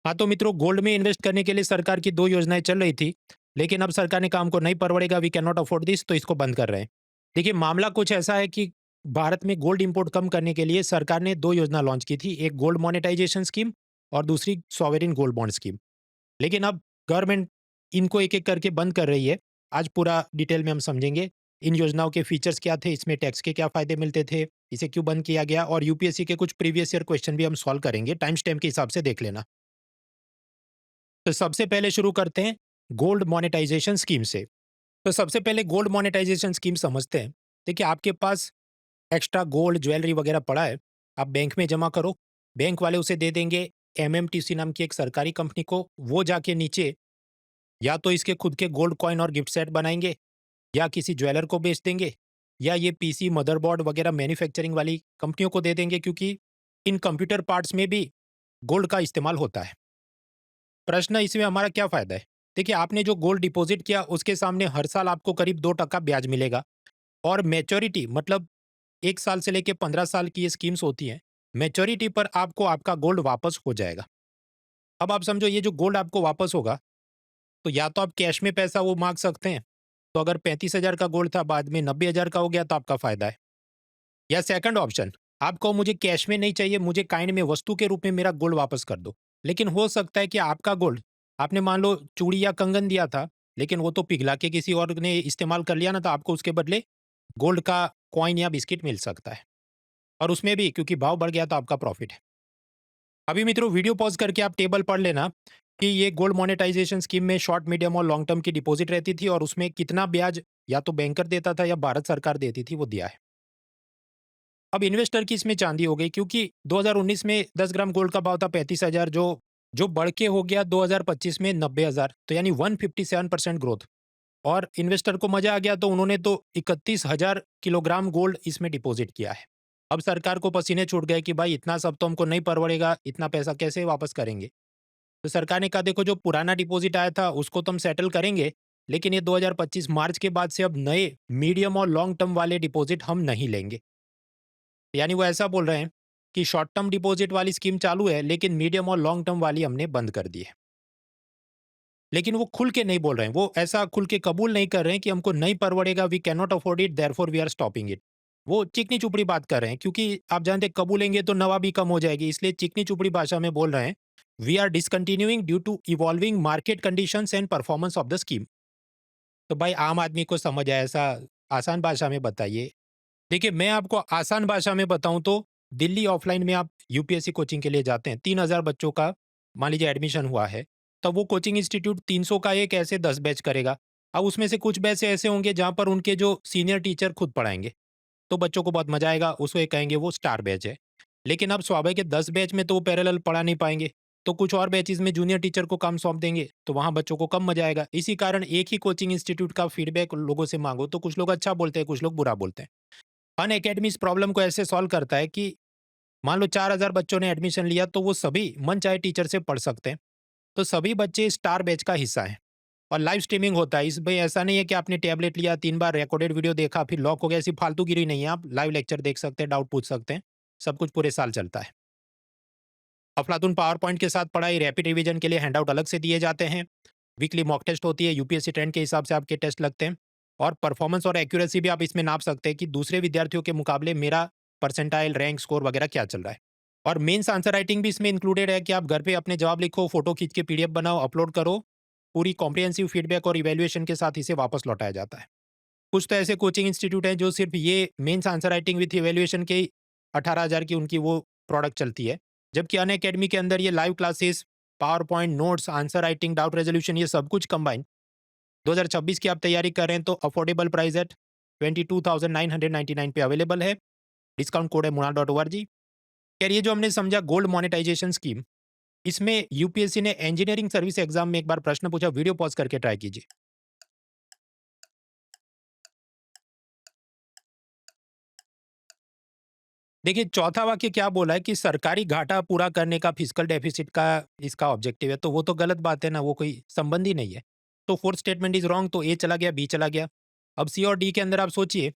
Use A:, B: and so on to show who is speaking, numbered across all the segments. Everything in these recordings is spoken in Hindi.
A: हाँ, तो मित्रों गोल्ड में इन्वेस्ट करने के लिए सरकार की 2 योजनाएँ चल रही थी, लेकिन अब सरकार ने कहा हमको नहीं परवड़ेगा, we can not afford this तो इसको बंद कर रहे हैं। देखिए मामला कुछ ऐसा है कि भारत में गोल्ड इम्पोर्ट कम करने के लिए सरकार ने 2 योजना लॉन्च की थी, एक गोल्ड मोनेटाइजेशन स्कीम और दूसरी सॉवरेन गोल्ड बॉन्ड स्कीम। लेकिन अब गवर्नमेंट इनको एक-एक करके बंद कर रही है। आज पूरा डिटेल में हम समझेंगे, इन योजनाओं के फीचर्स क्या थे, इसमें टैक्स के क्या फ़ायदे मिलते थे, इसे क्यों बंद किया गया और यूपीएससी के कुछ प्रीवियस ईयर क्वेश्चन भी हम सॉल्व करेंगे, टाइम स्टैम्प के हिसाब से देख लेना। तो सबसे पहले शुरू करते हैं गोल्ड मोनेटाइजेशन स्कीम से। तो सबसे पहले गोल्ड मोनेटाइजेशन स्कीम समझते हैं। देखिए आपके पास एक्स्ट्रा गोल्ड ज्वेलरी वगैरह पड़ा है, आप बैंक में जमा करो, बैंक वाले उसे दे देंगे एमएमटीसी नाम की एक सरकारी कंपनी को, वो जाके नीचे या तो इसके खुद के गोल्ड कॉइन और गिफ्ट सेट बनाएंगे या किसी ज्वेलर को बेच देंगे या ये पीसी मदरबोर्ड वगैरह मैन्युफैक्चरिंग वाली कंपनियों को दे देंगे क्योंकि इन कंप्यूटर पार्ट्स में भी गोल्ड का इस्तेमाल होता है। प्रश्न इसमें हमारा क्या फ़ायदा है? देखिए, आपने जो गोल्ड डिपॉज़िट किया, उसके सामने हर साल आपको करीब 2% ब्याज मिलेगा और मैच्योरिटी मतलब 1 साल से लेके 15 साल की ये स्कीम्स होती हैं। मैच्योरिटी पर आपको आपका गोल्ड वापस हो जाएगा। अब आप समझो ये जो गोल्ड आपको वापस होगा, तो या तो आप कैश में पैसा वो माँग सकते हैं, तो अगर 35,000 का गोल्ड था, बाद में 90,000 का हो गया, तो आपका फ़ायदा है। या सेकंड ऑप्शन, आप कहो मुझे कैश में नहीं चाहिए, मुझे काइंड में वस्तु के रूप में मेरा गोल्ड वापस कर दो। लेकिन हो सकता है कि आपका गोल्ड आपने मान लो चूड़ी या कंगन दिया था, लेकिन वो तो पिघला के किसी और ने इस्तेमाल कर लिया ना, तो आपको उसके बदले गोल्ड का कॉइन या बिस्किट मिल सकता है और उसमें भी क्योंकि भाव बढ़ गया तो आपका प्रॉफ़िट है। अभी मित्रों वीडियो पॉज़ करके आप टेबल पढ़ लेना कि ये गोल्ड मोनेटाइज़ेशन स्कीम में शॉर्ट, मीडियम और लॉन्ग टर्म की डिपॉज़िट रहती थी और उसमें कितना ब्याज या तो बैंकर देता था या भारत सरकार देती थी, वो दिया है। अब इन्वेस्टर की इसमें चांदी हो गई क्योंकि 2019 में 10 ग्राम गोल्ड का भाव था 35,000 जो जो बढ़ के हो गया 2025 में 90,000 तो यानी 157% ग्रोथ और इन्वेस्टर को मजा आ गया तो उन्होंने तो 31,000 किलोग्राम गोल्ड इसमें डिपॉजिट किया है। अब सरकार को पसीने छूट गए कि भाई इतना सब तो हमको नहीं परवड़ेगा, इतना पैसा कैसे वापस करेंगे? तो सरकार ने कहा देखो जो पुराना डिपॉजिट आया था उसको तो हम सेटल करेंगे, लेकिन ये 2025 मार्च के बाद से अब नए मीडियम और लॉन्ग टर्म वाले डिपॉजिट हम नहीं लेंगे। यानी वो ऐसा बोल रहे हैं कि शॉर्ट टर्म डिपॉजिट वाली स्कीम चालू है लेकिन मीडियम और लॉन्ग टर्म वाली हमने बंद कर दी है। लेकिन वो खुल के नहीं बोल रहे हैं, वो ऐसा खुल के कबूल नहीं कर रहे हैं कि हमको नहीं परवड़ेगा, we can not afford it therefore we are stopping it. वो चिकनी चुपड़ी बात कर रहे हैं क्योंकि आप जानते हैं कबूलेंगे तो नवा भी कम हो जाएगी, इसलिए चिकनी चुपड़ी भाषा में बोल रहे हैं we are discontinuing due to evolving market conditions and performance of the scheme. तो भाई आम आदमी को समझ आए ऐसा आसान भाषा में बताइए। देखिए, मैं आपको आसान भाषा में बताऊँ तो दिल्ली ऑफ़लाइन में आप यूपीएससी कोचिंग के लिए जाते हैं, 3,000 बच्चों का मान लीजिए एडमिशन हुआ है, तब वो कोचिंग इंस्टीट्यूट 300 का एक ऐसे 10 बैच करेगा। अब उसमें से कुछ बैच ऐसे होंगे जहाँ पर उनके जो सीनियर टीचर खुद पढ़ाएँगे, तो बच्चों को बहुत मज़ा आएगा, उसको ये कहेंगे वो स्टार बैच है। लेकिन अब स्वाभाविक है 10 बैच में तो वो पैरेलल पढ़ा नहीं पाएँगे, तो कुछ और बैचेज़ में जूनियर टीचर को काम सौंप देंगे, तो वहाँ बच्चों को कम मज़ा आएगा। इसी कारण एक ही कोचिंग इंस्टीट्यूट का फीडबैक लोगों से माँगो, तो कुछ लोग अच्छा बोलते हैं, कुछ लोग बुरा बोलते हैं। अनअकैडमी इस प्रॉब्लम को ऐसे सॉल्व करता है कि मान लो 4,000 बच्चों ने एडमिशन लिया तो वो सभी मनचाहे टीचर से पढ़ सकते हैं। तो सभी बच्चे स्टार बैच का हिस्सा हैं और लाइव स्ट्रीमिंग होता है। इसमें ऐसा नहीं है कि आपने टैबलेट लिया, 3 बार रिकॉर्डेड वीडियो देखा, फिर लॉक हो गया, ऐसी फालतूगिरी नहीं है। आप लाइव लेक्चर देख सकते हैं, डाउट पूछ सकते हैं। सब कुछ पूरे साल चलता है। अफलातून पावर पॉइंट के साथ पढ़ाई, रैपिड रिवीजन के लिए हैंडआउट अलग से दिए जाते हैं। वीकली मॉक टेस्ट होती है, यूपीएससी ट्रेंड के हिसाब से आपके टेस्ट लगते हैं और परफॉर्मेंस और एक्यूरेसी भी आप इसमें नाप सकते हैं कि दूसरे विद्यार्थियों के मुकाबले मेरा परसेंटाइल, रैंक, स्कोर वगैरह क्या चल रहा है। और मेंस आंसर राइटिंग भी इसमें इंक्लूडेड है कि आप घर पे अपने जवाब लिखो, फोटो खींच के पीडीएफ बनाओ, अपलोड करो। पूरी कॉम्प्रिहेंसिव फीडबैक और इवैल्यूएशन के साथ इसे वापस लौटाया जाता है। कुछ तो ऐसे कोचिंग इंस्टीट्यूट हैं जो सिर्फ ये mains answer writing with evaluation के 18,000 की उनकी वो प्रोडक्ट चलती है। जबकि अनअकैडमी के अंदर ये live classes, power point, notes, answer writing, doubt resolution ये सब कुछ कंबाइन 2026 की आप तैयारी कर रहे हैं तो अफोर्डेबल प्राइस एट 22,999 पे अवेलेबल है। डिस्काउंट कोड है munal.org। खैर ये जो हमने समझा गोल्ड मोनेटाइजेशन स्कीम, इसमें यूपीएससी ने इंजीनियरिंग सर्विस एग्जाम में एक बार प्रश्न पूछा, वीडियो पॉज़ करके ट्राई कीजिए। देखिए चौथा वाक्य क्या बोला है कि सरकारी घाटा पूरा करने का फिस्कल डेफिसिट का इसका ऑब्जेक्टिव है, तो वो तो गलत बात है ना, वो कोई संबंध ही नहीं है। तो फोर्थ स्टेटमेंट इज रॉन्ग, तो ए चला गया, बी चला गया। अब सी और डी के अंदर आप सोचिए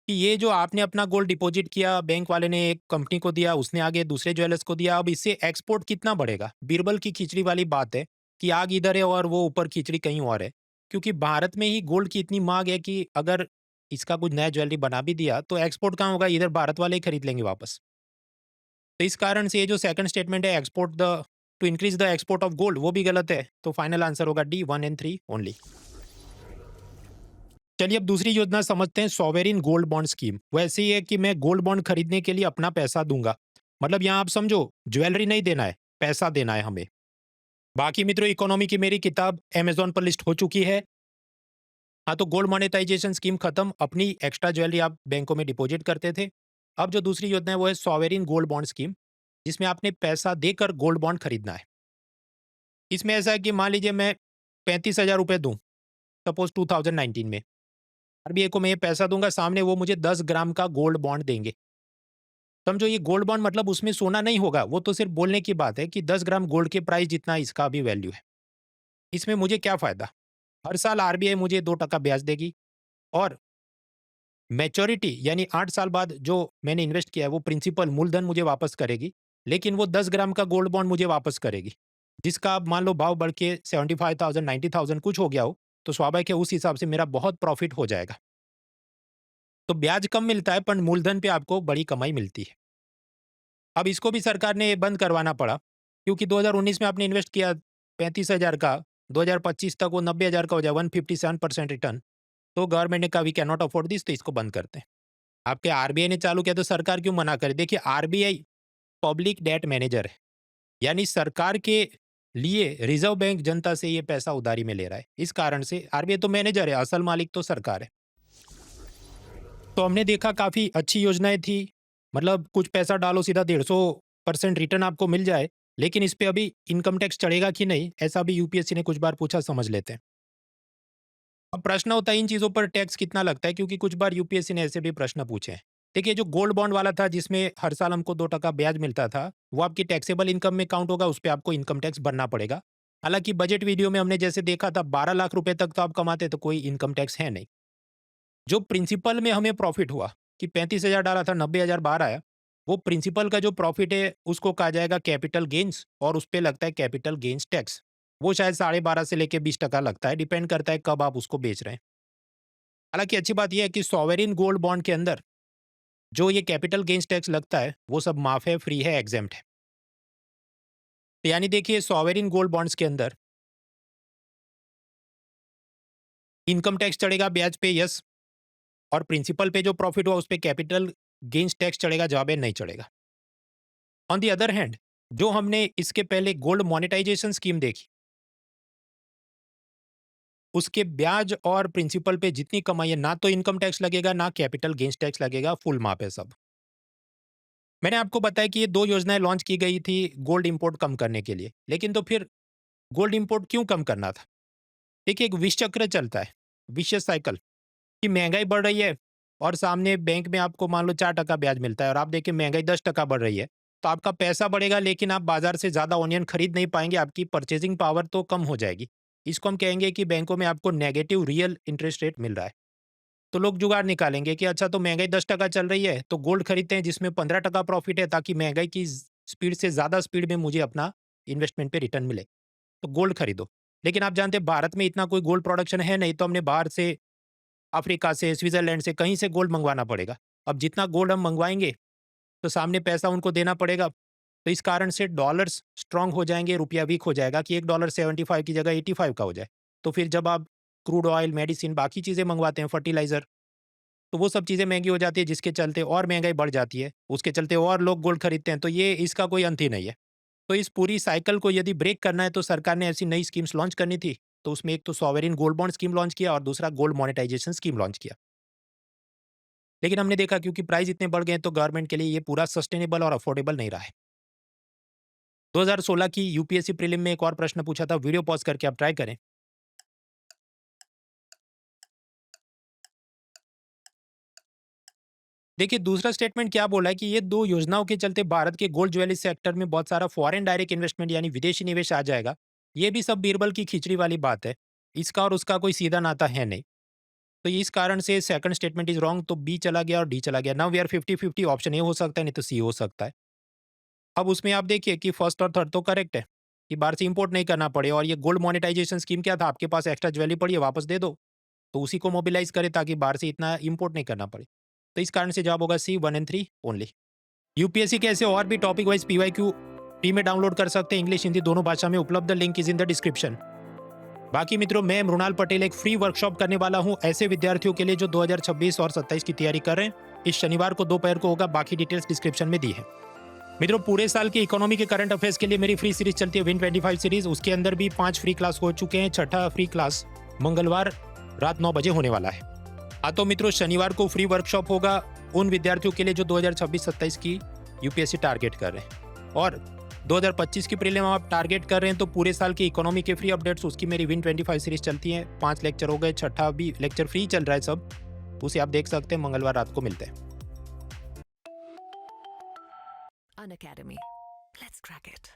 A: कि ये जो आपने अपना गोल्ड डिपॉजिट किया, बैंक वाले ने एक कंपनी को दिया, उसने आगे दूसरे ज्वेलर्स को दिया, अब इससे एक्सपोर्ट कितना बढ़ेगा? बीरबल की खिचड़ी वाली बात है कि आग इधर है और वो ऊपर खिचड़ी कहीं और है। क्योंकि भारत में ही गोल्ड की इतनी माँग है कि अगर इसका कुछ नया ज्वेलरी बना भी दिया, तो एक्सपोर्ट कहाँ होगा? इधर भारत वाले ही खरीद लेंगे वापस। तो इस कारण से ये जो सेकंड स्टेटमेंट है export the two increase the export of gold, वो भी गलत है। तो फाइनल आंसर होगा डी 1 एंड 3 ओनली। चलिए अब दूसरी योजना समझते हैं, सॉवेरिन गोल्ड बॉन्ड स्कीम। वो ऐसे ही है कि मैं गोल्ड बॉन्ड खरीदने के लिए अपना पैसा दूंगा। मतलब यहाँ आप समझो, ज्वेलरी नहीं देना है, पैसा देना है हमें। बाकी मित्रों, इकोनॉमी की मेरी किताब अमेजोन पर लिस्ट हो चुकी है। हाँ, तो गोल्ड मोनेटाइजेशन स्कीम खत्म, अपनी एक्स्ट्रा ज्वेलरी आप बैंकों में डिपॉजिट करते थे। अब जो दूसरी योजना है वो है सॉवेरिन गोल्ड बॉन्ड स्कीम, जिसमें आपने पैसा देकर गोल्ड बॉन्ड खरीदना है। इसमें ऐसा है कि मान लीजिए मैं 35,000 रुपये दूं, सपोज 2019 में आरबीआई को मैं ये पैसा दूंगा, सामने वो मुझे 10 ग्राम का गोल्ड बॉन्ड देंगे। समझो, ये गोल्ड बॉन्ड मतलब उसमें सोना नहीं होगा, वो तो सिर्फ बोलने की बात है कि 10 ग्राम गोल्ड के प्राइस जितना इसका भी वैल्यू है। इसमें मुझे क्या फायदा? हर साल आरबीआई मुझे 2% ब्याज देगी और मैच्योरिटी यानी 8 साल बाद जो मैंने इन्वेस्ट किया है वो प्रिंसिपल मूलधन मुझे वापस करेगी। लेकिन वो 10 ग्राम का गोल्ड बॉन्ड मुझे वापस करेगी, जिसका अब मान लो भाव बढ़ के 75,000 90,000 कुछ हो गया हो, तो स्वाभाविक है उस हिसाब से मेरा बहुत प्रॉफिट हो जाएगा। तो ब्याज कम मिलता है पर मूलधन पे आपको बड़ी कमाई मिलती है। अब इसको भी सरकार ने बंद करवाना पड़ा, क्योंकि 2019 में आपने इन्वेस्ट किया 35,000 का, 2025 तक वो 90,000 का हो जाए, 157% रिटर्न। तो गवर्नमेंट ने कहा we can not afford this, तो इसको बंद करते हैं। आपके आरबीआई ने चालू किया तो सरकार क्यों मना करे? देखिए, आरबीआई पब्लिक डेट मैनेजर है, यानी सरकार के लिए रिजर्व बैंक जनता से ये पैसा उधारी में ले रहा है। इस कारण से आरबीआई तो मैनेजर है, असल मालिक तो सरकार है। तो हमने देखा काफ़ी अच्छी योजनाएँ थी, मतलब कुछ पैसा डालो सीधा 150% रिटर्न आपको मिल जाए, लेकिन इस पे अभी इनकम टैक्स चढ़ेगा कि नहीं, ऐसा भी यूपीएससी ने कुछ बार पूछा, समझ लेते हैं। अब प्रश्न होता है इन चीज़ों पर टैक्स कितना लगता है, क्योंकि कुछ बार यूपीएससी ने ऐसे भी प्रश्न पूछे हैं। देखिए, जो गोल्ड बॉन्ड वाला था जिसमें हर साल हमको 2% ब्याज मिलता था, वो आपकी टैक्सेबल इनकम में काउंट होगा, उस पे आपको इनकम टैक्स भरना पड़ेगा। हालाँकि बजट वीडियो में हमने जैसे देखा था 12 लाख रुपए तक तो आप कमाते तो कोई इनकम टैक्स है नहीं। जो प्रिंसिपल में हमें प्रॉफिट हुआ कि 35,000 डाला था 90,000 बाहर आया, वो प्रिंसिपल का जो प्रॉफिट है उसको कहा जाएगा कैपिटल गेन्स, और उस पे लगता है कैपिटल गेन्स टैक्स। वो शायद 12.5 से लेके 20% लगता है, डिपेंड करता है कब आप उसको बेच रहे हैं। हालाँकि अच्छी बात ये है कि सॉवरेन गोल्ड बॉन्ड के अंदर जो ये कैपिटल गेन्स टैक्स लगता है, वो सब माफ़ है, फ्री है, एग्ज़ेम्प्ट है। तो यानी देखिए, सॉवरेन गोल्ड बॉन्ड्स के अंदर इनकम टैक्स चढ़ेगा ब्याज पे, यस, और प्रिंसिपल पे जो प्रॉफिट हुआ उस पे कैपिटल गेन्स टैक्स चढ़ेगा, जवाब है नहीं चढ़ेगा। ऑन द अदर हैंड, जो हमने इसके पहले गोल्ड मोनेटाइजेशन स्कीम देखी, उसके ब्याज और प्रिंसिपल पे जितनी कमाई है, ना तो इनकम टैक्स लगेगा, ना कैपिटल गेन्स टैक्स लगेगा, फुल माफ है सब। मैंने आपको बताया कि ये 2 योजनाएँ लॉन्च की गई थी गोल्ड इम्पोर्ट कम करने के लिए। लेकिन तो फिर गोल्ड इम्पोर्ट क्यों कम करना था? देखिए, एक विष चक्र चलता है, विशियस साइकिल, कि महँगाई बढ़ रही है और सामने बैंक में आपको मान लो 4% ब्याज मिलता है और आप देखिए महँगाई 10% बढ़ रही है। तो आपका पैसा बढ़ेगा, लेकिन आप बाज़ार से ज़्यादा ओनियन खरीद नहीं पाएँगे, आपकी परचेज़िंग पावर तो कम हो जाएगी। इसको हम कहेंगे कि बैंकों में आपको नेगेटिव रियल इंटरेस्ट रेट मिल रहा है। तो लोग जुगाड़ निकालेंगे कि अच्छा, तो महँगाई 10% चल रही है, तो गोल्ड खरीदते हैं जिसमें 15% प्रॉफ़िट है, ताकि महँगाई की स्पीड से ज़्यादा स्पीड में मुझे अपना इन्वेस्टमेंट पे रिटर्न मिले। तो गोल्ड खरीदो। लेकिन आप जानते हैं भारत में इतना कोई गोल्ड प्रोडक्शन है नहीं, तो हमने बाहर से, अफ्रीका से, स्विट्ज़रलैंड से, कहीं से गोल्ड मँगवाना पड़ेगा। अब जितना गोल्ड हम मँगवाएँगे, तो सामने पैसा उनको देना पड़ेगा। तो इस कारण से डॉलर्स स्ट्रॉन्ग हो जाएँगे, रुपया वीक हो जाएगा कि $1 75 की जगह 85 का हो जाए। तो फिर जब आप क्रूड ऑयल, मेडिसिन, बाकी चीज़ें मँगवाते हैं, फर्टिलाइज़र, तो वो सब चीज़ें महँगी हो जाती है, जिसके चलते और महँगाई बढ़ जाती है। उसके चलते और लोग गोल्ड खरीदते हैं, तो ये इसका कोई अंत ही नहीं है। तो इस पूरी साइकिल को यदि ब्रेक करना है, तो सरकार ने ऐसी नई स्कीम्स लॉन्च करनी थी। तो उसमें एक तो sovereign gold bond scheme launch किया और दूसरा गोल्ड मोनेटाइजेशन स्कीम लॉन्च किया। लेकिन हमने देखा क्योंकि प्राइस इतने बढ़ गए हैं, तो गवर्नमेंट के लिए ये पूरा सस्टेनेबल और अफोर्डेबल नहीं रहा है। 2016 की यूपीएससी प्रीलिम में एक और प्रश्न पूछा था, वीडियो पॉज़ करके आप ट्राई करें। देखिए, दूसरा स्टेटमेंट क्या बोला है कि ये 2 योजनाओं के चलते भारत के गोल्ड ज्वेलरी सेक्टर में बहुत सारा फॉरेन डायरेक्ट इन्वेस्टमेंट यानी विदेशी निवेश आ जाएगा। ये भी सब बीरबल की खिचड़ी वाली बात है। इसका और उसका कोई सीधा नाता है नहीं। तो इस कारण से सेकंड स्टेटमेंट इज रॉन्ग, तो बी चला गया और डी चला गया। Now we are 50-50, option A हो सकता है, नहीं तो सी हो सकता है। अब उसमें आप देखिए कि फर्स्ट और थर्ड तो करेक्ट है कि बाहर से इंपोर्ट नहीं करना पड़े, और ये गोल्ड मोनेटाइजेशन स्कीम क्या था, आपके पास एक्स्ट्रा ज्वेलरी पड़ी है वापस दे दो, तो उसी को मोबिलाइज करे ताकि बाहर से इतना इंपोर्ट नहीं करना पड़े। तो इस कारण से जवाब होगा सी, 1 एंड 3 ओनली। यूपीएससी के ऐसे और भी टॉपिक वाइज पीवाईक्यू फ्री में डाउनलोड कर सकते हैं, इंग्लिश हिंदी दोनों भाषा में उपलब्ध, link is in the description. बाकी मित्रों, मैं मृणाल पटेल एक फ्री वर्कशॉप करने वाला हूं ऐसे विद्यार्थियों के लिए जो 2026 और 27 की तैयारी कर रहे हैं। इस शनिवार को दोपहर को होगा, बाकी डिटेल्स डिस्क्रिप्शन में दी है। मित्रों, पूरे साल की इकोनॉमी के करंट अफेयर्स के लिए मेरी फ्री सीरीज चलती है विन 25 सीरीज, उसके अंदर भी 5 फ्री क्लास हो चुके हैं, छठा फ्री क्लास मंगलवार रात 9 बजे होने वाला है। हाँ तो मित्रों, शनिवार को फ्री वर्कशॉप होगा उन विद्यार्थियों के लिए जो 2026-27 की यूपीएससी टारगेट कर रहे हैं, और 2025 की प्रीलिम आप टारगेट कर रहे हैं तो पूरे साल की इकोनॉमी के फ्री अपडेट्स उसकी मेरी विन 25 सीरीज चलती है। 5 लेक्चर हो गए, छठा भी लेक्चर फ्री चल रहा है सब, उसे आप देख सकते हैं। मंगलवार रात को मिलते हैं।
B: Unacademy. Let's crack it.